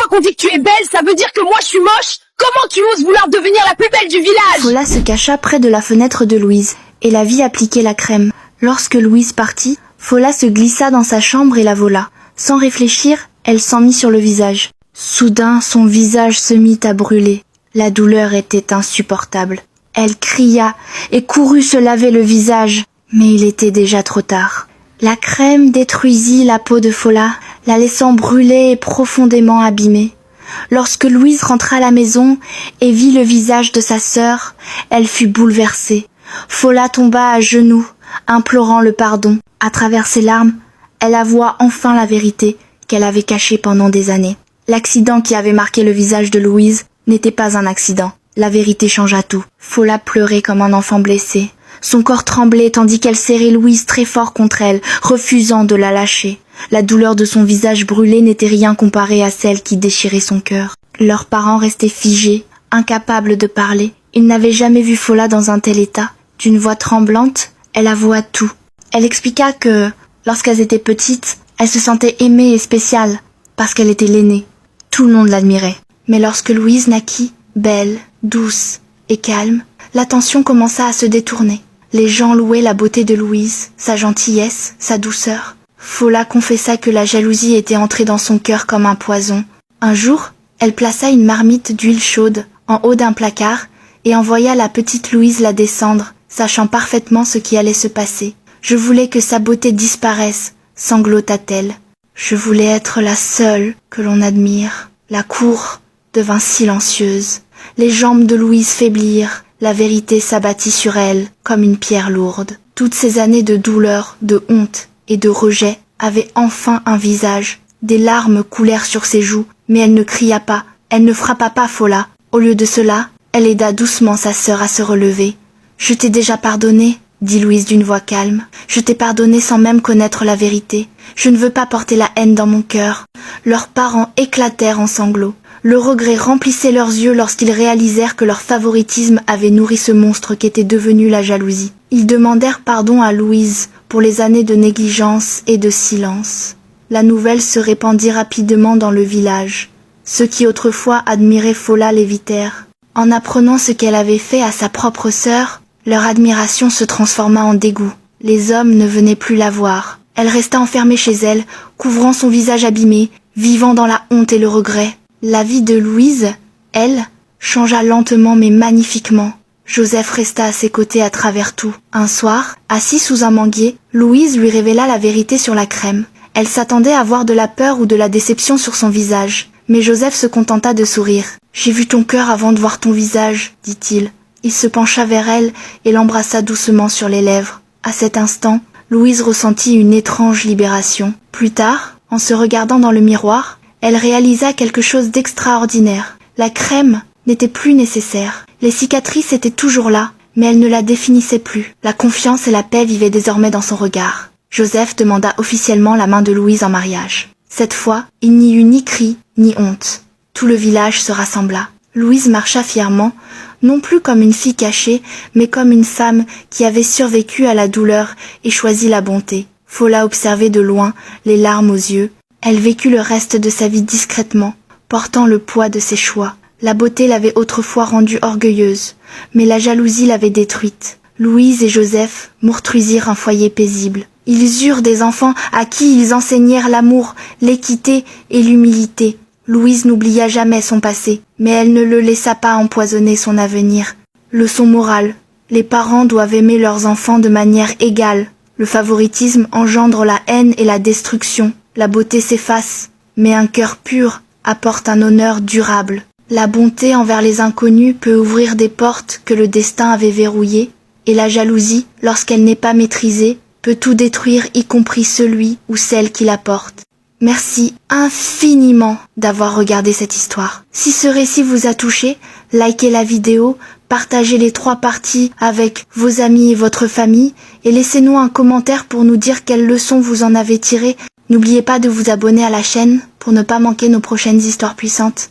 qu'on dit que tu es belle, ça veut dire que moi je suis moche? Comment tu oses vouloir devenir la plus belle du village? Fola se cacha près de la fenêtre de Louise et la vit appliquer la crème. Lorsque Louise partit, Fola se glissa dans sa chambre et la vola. Sans réfléchir, elle s'en mit sur le visage. Soudain, son visage se mit à brûler. La douleur était insupportable. Elle cria et courut se laver le visage, mais il était déjà trop tard. La crème détruisit la peau de Fola, la laissant brûler et profondément abîmée. Lorsque Louise rentra à la maison et vit le visage de sa sœur, elle fut bouleversée. Fola tomba à genoux, implorant le pardon. À travers ses larmes, elle avoua enfin la vérité qu'elle avait cachée pendant des années. L'accident qui avait marqué le visage de Louise n'était pas un accident. La vérité changea tout. Fola pleurait comme un enfant blessé. Son corps tremblait tandis qu'elle serrait Louise très fort contre elle, refusant de la lâcher. La douleur de son visage brûlé n'était rien comparée à celle qui déchirait son cœur. Leurs parents restaient figés, incapables de parler. Ils n'avaient jamais vu Fola dans un tel état. D'une voix tremblante, elle avoua tout. Elle expliqua que, lorsqu'elles étaient petites, elle se sentait aimée et spéciale, parce qu'elle était l'aînée. Tout le monde l'admirait. Mais lorsque Louise naquit, belle, douce et calme, l'attention commença à se détourner. Les gens louaient la beauté de Louise, sa gentillesse, sa douceur. Fola confessa que la jalousie était entrée dans son cœur comme un poison. Un jour, elle plaça une marmite d'huile chaude en haut d'un placard et envoya la petite Louise la descendre, sachant parfaitement ce qui allait se passer. « Je voulais que sa beauté disparaisse », sanglota-t-elle. « Je voulais être la seule que l'on admire. » La cour devint silencieuse. Les jambes de Louise faiblirent. La vérité s'abattit sur elle comme une pierre lourde. Toutes ces années de douleur, de honte et de rejet avaient enfin un visage. Des larmes coulèrent sur ses joues, mais elle ne cria pas, elle ne frappa pas Fola. Au lieu de cela, elle aida doucement sa sœur à se relever. « Je t'ai déjà pardonné », dit Louise d'une voix calme. « Je t'ai pardonné sans même connaître la vérité. Je ne veux pas porter la haine dans mon cœur. » Leurs parents éclatèrent en sanglots. Le regret remplissait leurs yeux lorsqu'ils réalisèrent que leur favoritisme avait nourri ce monstre qu'était devenu la jalousie. Ils demandèrent pardon à Louise pour les années de négligence et de silence. La nouvelle se répandit rapidement dans le village. Ceux qui autrefois admiraient Fola l'évitèrent. En apprenant ce qu'elle avait fait à sa propre sœur, leur admiration se transforma en dégoût. Les hommes ne venaient plus la voir. Elle resta enfermée chez elle, couvrant son visage abîmé, vivant dans la honte et le regret. La vie de Louise, elle, changea lentement mais magnifiquement. Joseph resta à ses côtés à travers tout. Un soir, assis sous un manguier, Louise lui révéla la vérité sur la crème. Elle s'attendait à voir de la peur ou de la déception sur son visage. Mais Joseph se contenta de sourire. « J'ai vu ton cœur avant de voir ton visage, » dit-il. Il se pencha vers elle et l'embrassa doucement sur les lèvres. À cet instant, Louise ressentit une étrange libération. Plus tard, en se regardant dans le miroir, elle réalisa quelque chose d'extraordinaire. La crème n'était plus nécessaire. Les cicatrices étaient toujours là, mais elle ne la définissait plus. La confiance et la paix vivaient désormais dans son regard. Joseph demanda officiellement la main de Louise en mariage. Cette fois, il n'y eut ni cri, ni honte. Tout le village se rassembla. Louise marcha fièrement, non plus comme une fille cachée, mais comme une femme qui avait survécu à la douleur et choisi la bonté. Fola observait de loin, les larmes aux yeux. Elle vécut le reste de sa vie discrètement, portant le poids de ses choix. La beauté l'avait autrefois rendue orgueilleuse, mais la jalousie l'avait détruite. Louise et Joseph monstruisirent un foyer paisible. Ils eurent des enfants à qui ils enseignèrent l'amour, l'équité et l'humilité. Louise n'oublia jamais son passé, mais elle ne le laissa pas empoisonner son avenir. Leçon morale. Les parents doivent aimer leurs enfants de manière égale. Le favoritisme engendre la haine et la destruction. La beauté s'efface, mais un cœur pur apporte un honneur durable. La bonté envers les inconnus peut ouvrir des portes que le destin avait verrouillées, et la jalousie, lorsqu'elle n'est pas maîtrisée, peut tout détruire, y compris celui ou celle qui la porte. Merci infiniment d'avoir regardé cette histoire. Si ce récit vous a touché, likez la vidéo, partagez les 3 parties avec vos amis et votre famille, et laissez-nous un commentaire pour nous dire quelles leçons vous en avez tirées. N'oubliez pas de vous abonner à la chaîne pour ne pas manquer nos prochaines histoires puissantes.